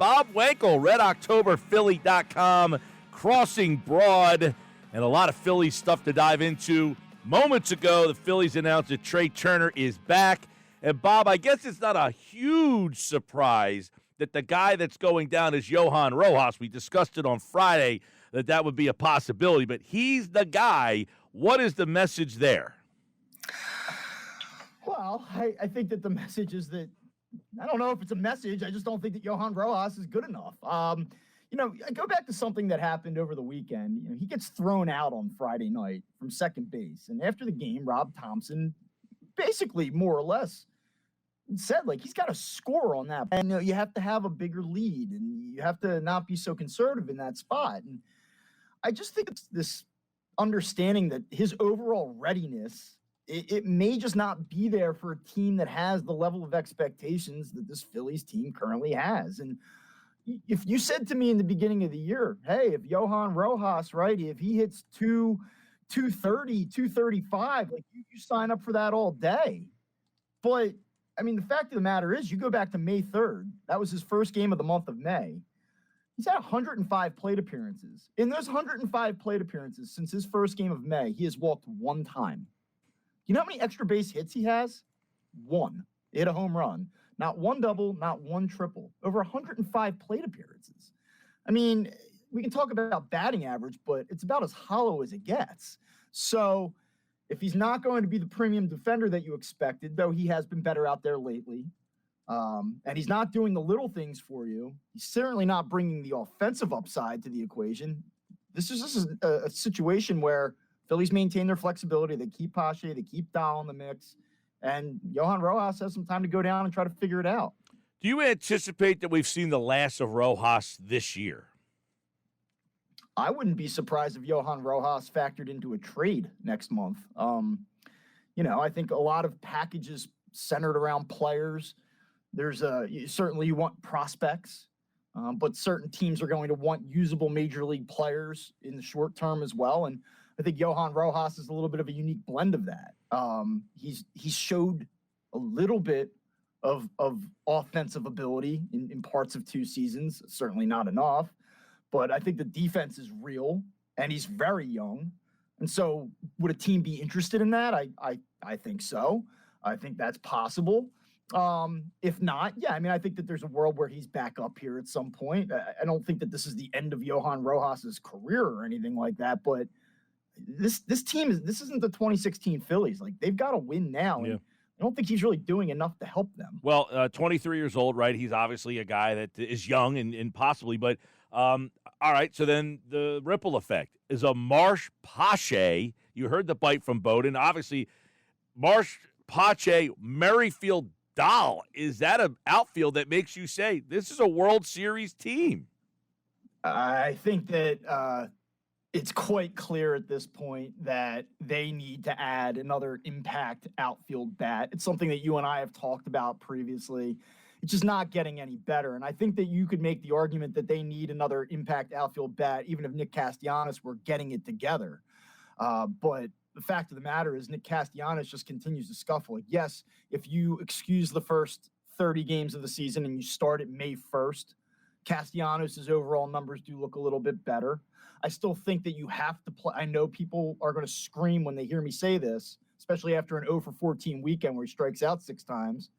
Bob Wankel, RedOctoberPhilly.com, Crossing Broad, and a lot of Phillies stuff to dive into. Moments ago, the Phillies announced that Trea Turner is back. And, Bob, I guess it's not a huge surprise that the guy that's going down is Johan Rojas. We discussed it on Friday that would be a possibility, but he's the guy. What is the message there? Well, I think that the message is that I don't know if it's a message. I just don't think that Johan Rojas is good enough. I go back to something that happened over the weekend. He gets thrown out on Friday night from second base. And after the game, Rob Thompson basically more or less said, he's got to score on that. And you have to have a bigger lead, and you have to not be so conservative in that spot. And I just think it's this understanding that his overall readiness, it may just not be there for a team that has the level of expectations that this Phillies team currently has. And if you said to me in the beginning of the year, hey, if Johan Rojas, if he hits 230, 235, you sign up for that all day. But the fact of the matter is, you go back to May 3rd. That was his first game of the month of May. He's had 105 plate appearances. In those 105 plate appearances since his first game of May, he has walked one time. You know how many extra base hits he has? One. He hit a home run. Not one double, not one triple. Over 105 plate appearances. We can talk about batting average, but it's about as hollow as it gets. So if he's not going to be the premium defender that you expected, though he has been better out there lately, and he's not doing the little things for you, he's certainly not bringing the offensive upside to the equation. This is a situation where Phillies maintain their flexibility. They keep Pache. They keep Dahl in the mix. And Johan Rojas has some time to go down and try to figure it out. Do you anticipate that we've seen the last of Rojas this year? I wouldn't be surprised if Johan Rojas factored into a trade next month. I think a lot of packages centered around players. There's certainly you want prospects, but certain teams are going to want usable major league players in the short term as well. And I think Johan Rojas is a little bit of a unique blend of that. He's showed a little bit of offensive ability in parts of two seasons, certainly not enough. But I think the defense is real, and he's very young. And so would a team be interested in that? I think so. I think that's possible. If not, I think that there's a world where he's back up here at some point. I don't think that this is the end of Johan Rojas's career or anything like that, but this isn't the 2016 Phillies. They've got to win now. Yeah. And I don't think he's really doing enough to help them. Well, 23 years old, right? He's obviously a guy that is young and possibly, but all right. So then the ripple effect is a Marsh Pache. You heard the bite from Bowden. Obviously, Marsh Pache, Merrifield Dahl. Is that an outfield that makes you say this is a World Series team? I think that it's quite clear at this point that they need to add another impact outfield bat. It's something that you and I have talked about previously. It's just not getting any better. And I think that you could make the argument that they need another impact outfield bat, even if Nick Castellanos were getting it together. But the fact of the matter is Nick Castellanos just continues to scuffle. Yes, if you excuse the first 30 games of the season and you start at May 1st, Castellanos' overall numbers do look a little bit better. I still think that you have to play. I know people are going to scream when they hear me say this, especially after an 0-for-14 weekend where he strikes out 6 times.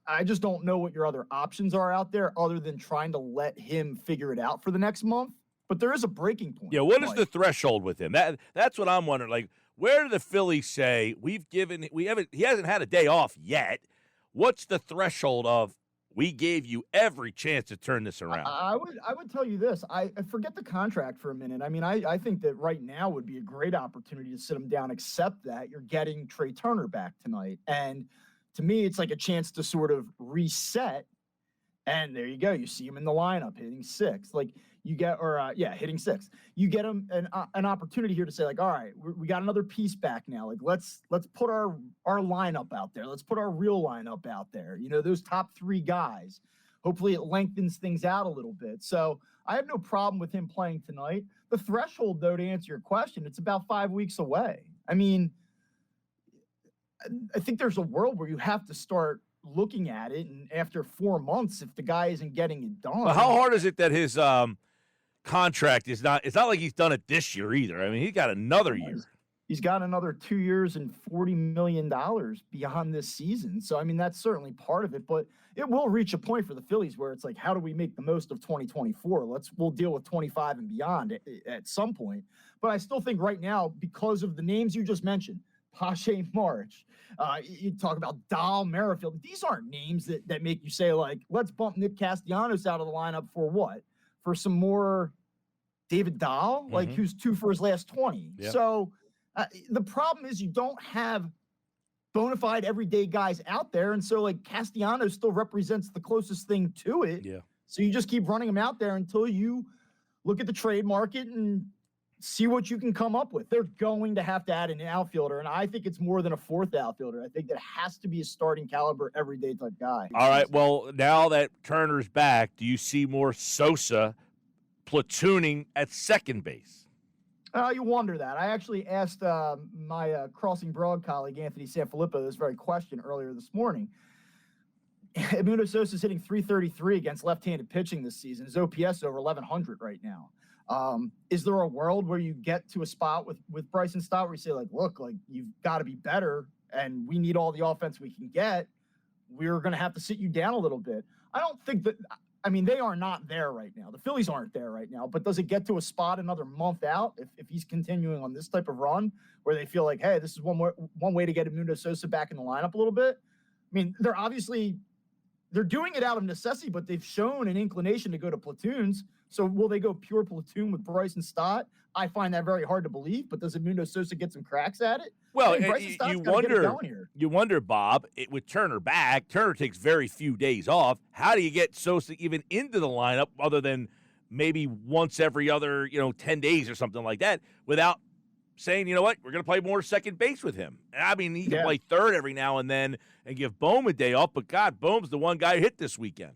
I just don't know what your other options are out there other than trying to let him figure it out for the next month. But there is a breaking point. Yeah, what is the threshold with him? That's what I'm wondering. Where do the Phillies say he hasn't had a day off yet? What's the threshold of we gave you every chance to turn this around? I would tell you this. I forget the contract for a minute. I think that right now would be a great opportunity to sit him down, except that you're getting Trea Turner back tonight. And to me, it's like a chance to sort of reset. And there you go. You see him in the lineup hitting 6. Hitting 6. You get him an opportunity here to say, all right, we got another piece back now. Let's put our lineup out there. Let's put our real lineup out there. Those top 3 guys. Hopefully it lengthens things out a little bit. So I have no problem with him playing tonight. The threshold, though, to answer your question, it's about 5 weeks away. I think there's a world where you have to start looking at it, and after 4 months, if the guy isn't getting it done. But how hard is it that his contract is not? It's not like he's done it this year either. I mean, he got another year. He's got another 2 years and $40 million beyond this season. So, I mean, that's certainly part of it. But it will reach a point for the Phillies where it's like, how do we make the most of 2024? We'll deal with 25 and beyond at some point. But I still think right now, because of the names you just mentioned, Pache March, you talk about Dahl, Merrifield. These aren't names that make you say, like, let's bump Nick Castellanos out of the lineup for what? For some more David Dahl, like who's 2 for his last 20. Yeah. So the problem is you don't have bona fide everyday guys out there. And so, like, Castellanos still represents the closest thing to it. Yeah. So you just keep running him out there until you look at the trade market and see what you can come up with. They're going to have to add an outfielder, and I think it's more than a 4th outfielder. I think it has to be a starting caliber, everyday type guy. All right, well, now that Turner's back, do you see more Sosa platooning at second base? You wonder that. I actually asked my Crossing Broad colleague, Anthony Sanfilippo, this very question earlier this morning. Edmundo Sosa's hitting .333 against left-handed pitching this season. His OPS is over 1,100 right now. Is there a world where you get to a spot with Bryson Stott where you say, like, look, like, you've got to be better and we need all the offense we can get? We're going to have to sit you down a little bit. I don't think that – I mean, they are not there right now. The Phillies aren't there right now. But does it get to a spot another month out if he's continuing on this type of run where they feel like, hey, this is one way to get Edmundo Sosa back in the lineup a little bit? I mean, they're doing it out of necessity, but they've shown an inclination to go to platoons. So will they go pure platoon with Bryson Stott? I find that very hard to believe, but does Edmundo Sosa get some cracks at it? Well, you wonder, Bob, with Turner back, Turner takes very few days off. How do you get Sosa even into the lineup other than maybe once every other, 10 days or something like that without saying, you know what, we're going to play more second base with him? I mean, he can play third every now and then and give Bohm a day off, but God, Bohm's the one guy who hit this weekend.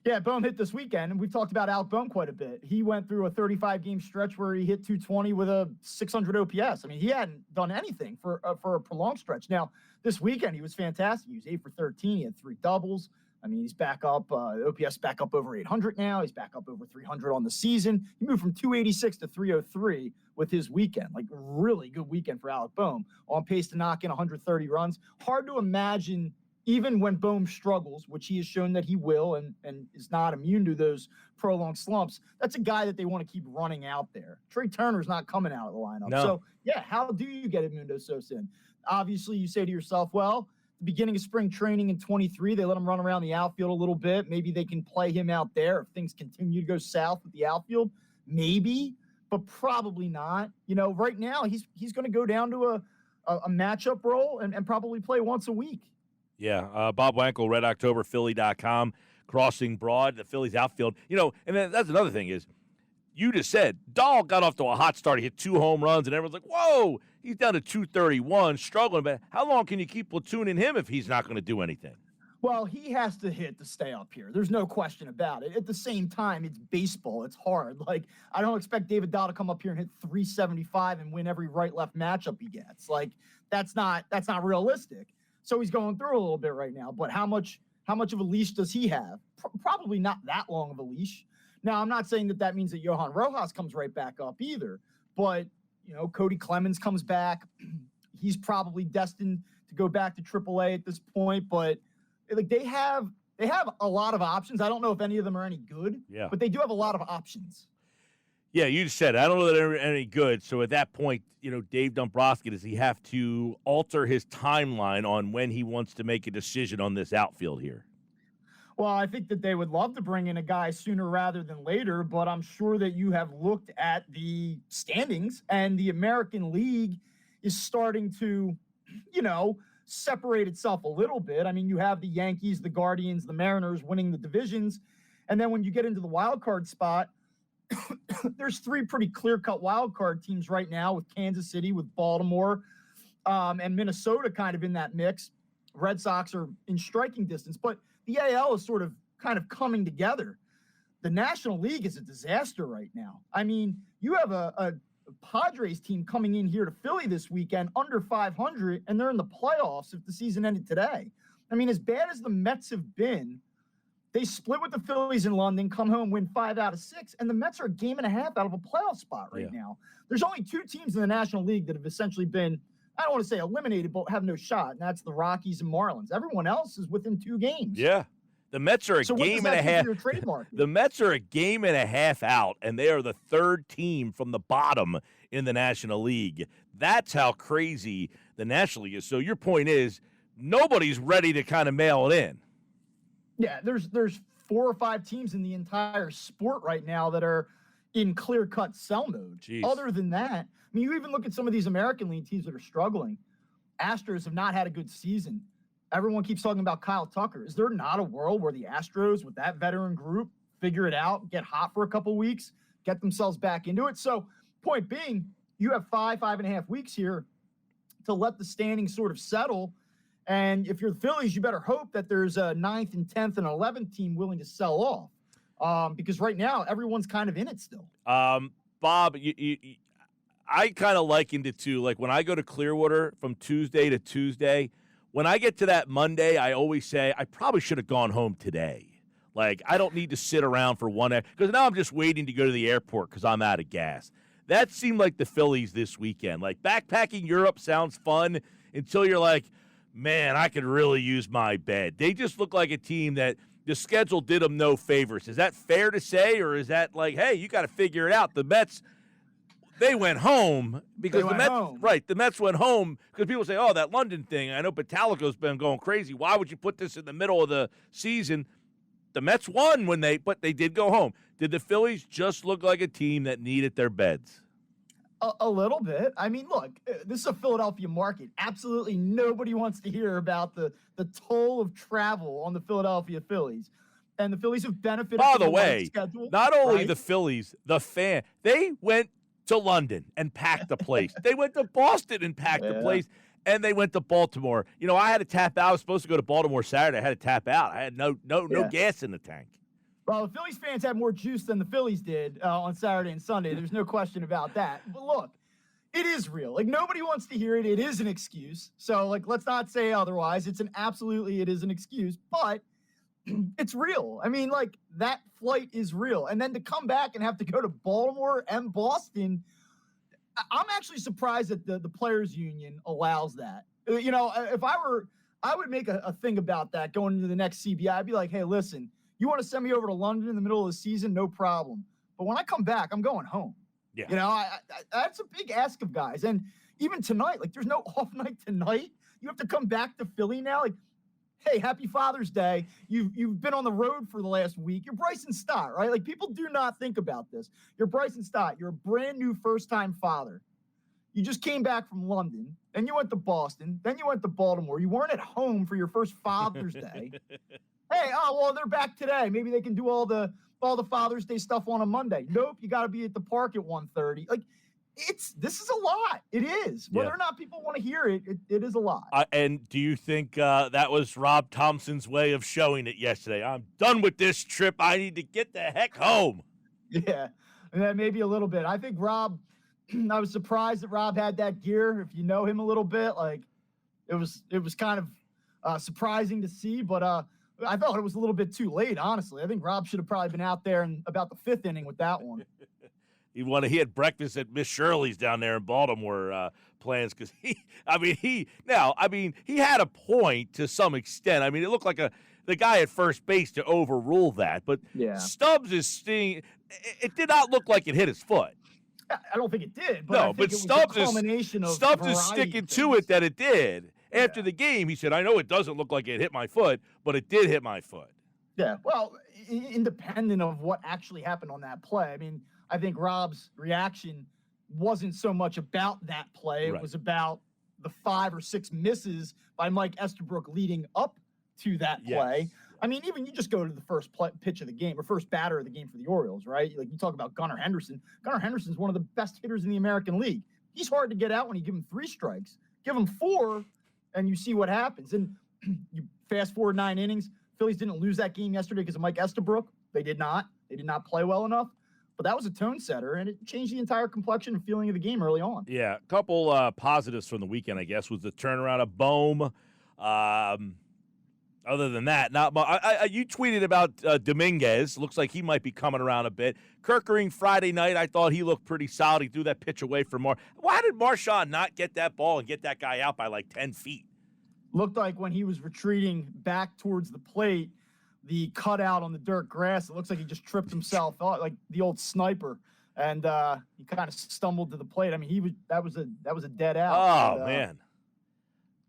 Yeah, Bohm hit this weekend, and we've talked about Alec Bohm quite a bit. He went through a 35-game stretch where he hit .220 with a 600 OPS. I mean, he hadn't done anything for a prolonged stretch. Now, this weekend, he was fantastic. He was 8 for 13. He had 3 doubles. I mean, he's back up, OPS back up over 800 now. He's back up over 300 on the season. He moved from 286 to 303 with his weekend. Like, really good weekend for Alec Bohm. On pace to knock in 130 runs. Hard to imagine, even when Bohm struggles, which he has shown that he will and is not immune to those prolonged slumps, that's a guy that they want to keep running out there. Trea Turner's not coming out of the lineup. No. So, yeah, how do you get Edmundo Sosa in? Obviously, you say to yourself, well, the beginning of spring training in 23, they let him run around the outfield a little bit. Maybe they can play him out there if things continue to go south with the outfield. Maybe, but probably not. Right now, he's going to go down to a matchup role and probably play once a week. Yeah, Bob Wankel, RedOctoberPhilly.com, Crossing Broad, the Phillies outfield. And then that's another thing is, you just said, Dahl got off to a hot start. He hit 2 home runs, and everyone's like, whoa, he's down to 231, struggling. But how long can you keep platooning him if he's not going to do anything? Well, he has to hit to stay up here. There's no question about it. At the same time, it's baseball. It's hard. Like, I don't expect David Dahl to come up here and hit 375 and win every right-left matchup he gets. Like, that's not realistic. So he's going through a little bit right now. But how much of a leash does he have? Probably not that long of a leash. Now, I'm not saying that means that Johan Rojas comes right back up either. But, Cody Clemens comes back. He's probably destined to go back to AAA at this point. But, like, they have a lot of options. I don't know if any of them are any good. Yeah. But they do have a lot of options. Yeah, you just said it. I don't know that they're any good. So at that point, Dave Dombrowski, does he have to alter his timeline on when he wants to make a decision on this outfield here? Well, I think that they would love to bring in a guy sooner rather than later, but I'm sure that you have looked at the standings, and the American League is starting to, separate itself a little bit. I mean, you have the Yankees, the Guardians, the Mariners winning the divisions, and then when you get into the wild card spot, there's 3 pretty clear-cut wild card teams right now with Kansas City, with Baltimore, and Minnesota kind of in that mix. Red Sox are in striking distance, but the AL is sort of kind of coming together. The National League is a disaster right now. I mean, you have a Padres team coming in here to Philly this weekend under 500, and they're in the playoffs if the season ended today. I mean, as bad as the Mets have been, they split with the Phillies in London, come home, win 5 out of 6, and the Mets are a game and a half out of a playoff spot right now. There's only 2 teams in the National League that have essentially been, I don't want to say eliminated, but have no shot, and that's the Rockies and Marlins. Everyone else is within 2 games. Yeah. The Mets are a game and a half. The Mets are a game and a half out, and they are the 3rd team from the bottom in the National League. That's how crazy the National League is. So your point is nobody's ready to kind of mail it in. Yeah, there's 4 or 5 teams in the entire sport right now that are in clear-cut sell mode. Jeez. Other than that, I mean, you even look at some of these American League teams that are struggling. Astros have not had a good season. Everyone keeps talking about Kyle Tucker. Is there not a world where the Astros, with that veteran group, figure it out, get hot for a couple weeks, get themselves back into it? So, point being, you have 5.5 weeks here to let the standings sort of settle. And if you're the Phillies, you better hope that there's a 9th and 10th and 11th team willing to sell off. Because right now, everyone's kind of in it still. Bob, I kind of likened it to, like, when I go to Clearwater from Tuesday to Tuesday, when I get to that Monday, I always say, I probably should have gone home today. Like, I don't need to sit around for one – because now I'm just waiting to go to the airport because I'm out of gas. That seemed like the Phillies this weekend. Like, backpacking Europe sounds fun until you're like, man, I could really use my bed. They just look like a team that the schedule did them no favors. Is that fair to say, or is that like, hey, you got to figure it out? The Mets – they went home because the Mets went home because people say, oh, that London thing. I know Batalico's been going crazy. Why would you put this in the middle of the season? The Mets won but they did go home. Did the Phillies just look like a team that needed their beds? A little bit. I mean, look, this is a Philadelphia market. Absolutely nobody wants to hear about the toll of travel on the Philadelphia Phillies. And the Phillies have benefited By from the way, schedule, not only the Phillies, the fan, they went to London and packed the place. They went to Boston and packed the place, and they went to Baltimore. You know, I had to tap out. I was supposed to go to Baltimore Saturday. I had to tap out. I had no gas in the tank. Well, the Phillies fans had more juice than the Phillies did on Saturday and Sunday. There's no question about that. But look, it is real. Like, nobody wants to hear it. It is an excuse. So, like, let's not say otherwise. It is an excuse. But it's real. I mean, like, that flight is real. And then to come back and have to go to Baltimore and Boston, I'm actually surprised that the players union allows that. You know, if I would make a thing about that going into the next CBI. I'd be like, hey, listen, you want to send me over to London in the middle of the season? No problem. But when I come back, I'm going home. Yeah. You know, that's a big ask of guys. And even tonight, like, there's no off night tonight. You have to come back to Philly now. Like, hey, happy Father's Day. You've been on the road for the last week. You're Bryson Stott, right? Like, people do not think about this. You're Bryson Stott. You're a brand new first-time father. You just came back from London. Then you went to Boston. Then you went to Baltimore. You weren't at home for your first Father's Day. Hey, well, they're back today. Maybe they can do all the Father's Day stuff on a Monday. Nope, you got to be at the park at 1:30. Like, this is a lot. It is. Whether or not people want to hear it, it is a lot. And do you think that was Rob Thompson's way of showing it yesterday? I'm done with this trip. I need to get the heck home. Yeah, and maybe a little bit. I think Rob, I was surprised that Rob had that gear. If you know him a little bit, like, it was kind of surprising to see, but I thought it was a little bit too late, honestly. I think Rob should have probably been out there in about the 5th inning with that one. He had breakfast at Miss Shirley's down there in Baltimore plans because he had a point to some extent. I mean, it looked like the guy at first base to overrule that, but Stubbs is seeing it did not look like it hit his foot. I don't think it did. But no, but Stubbs is sticking to it that it did. After the game, he said, I know it doesn't look like it hit my foot, but it did hit my foot. Yeah, well, independent of what actually happened on that play, I mean, I think Rob's reaction wasn't so much about that play. Right. It was about the 5 or 6 misses by Mike Estabrook leading up to that play. Yes. I mean, even you just go to the first pitch of the game or first batter of the game for the Orioles, right? Like, you talk about Gunnar Henderson. Gunnar Henderson's one of the best hitters in the American League. He's hard to get out when you give him 3 strikes. Give him 4, and you see what happens. And you fast forward 9 innings. Phillies didn't lose that game yesterday because of Mike Estabrook. They did not. They did not play well enough. But that was a tone setter, and it changed the entire complexion and feeling of the game early on. Yeah, a couple positives from the weekend, I guess, was the turnaround of Bohm. Other than that, not much. You tweeted about Dominguez. Looks like he might be coming around a bit. Kerkering Friday night, I thought he looked pretty solid. He threw that pitch away from Why did Marchand not get that ball and get that guy out by like 10 feet? Looked like when he was retreating back towards the plate, the cutout on the dirt grass, it looks like he just tripped himself out like the old sniper. And he kind of stumbled to the plate. I mean, that was a dead out. Oh, man.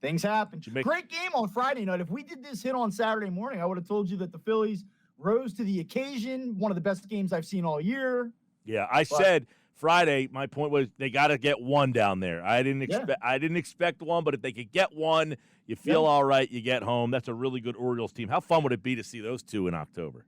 Things happen. Great game on Friday night. If we did this hit on Saturday morning, I would have told you that the Phillies rose to the occasion. One of the best games I've seen all year. Yeah, I said Friday, my point was they got to get one down there. I didn't expect one, but if they could get one, you feel all right, you get home. That's a really good Orioles team. How fun would it be to see those two in October?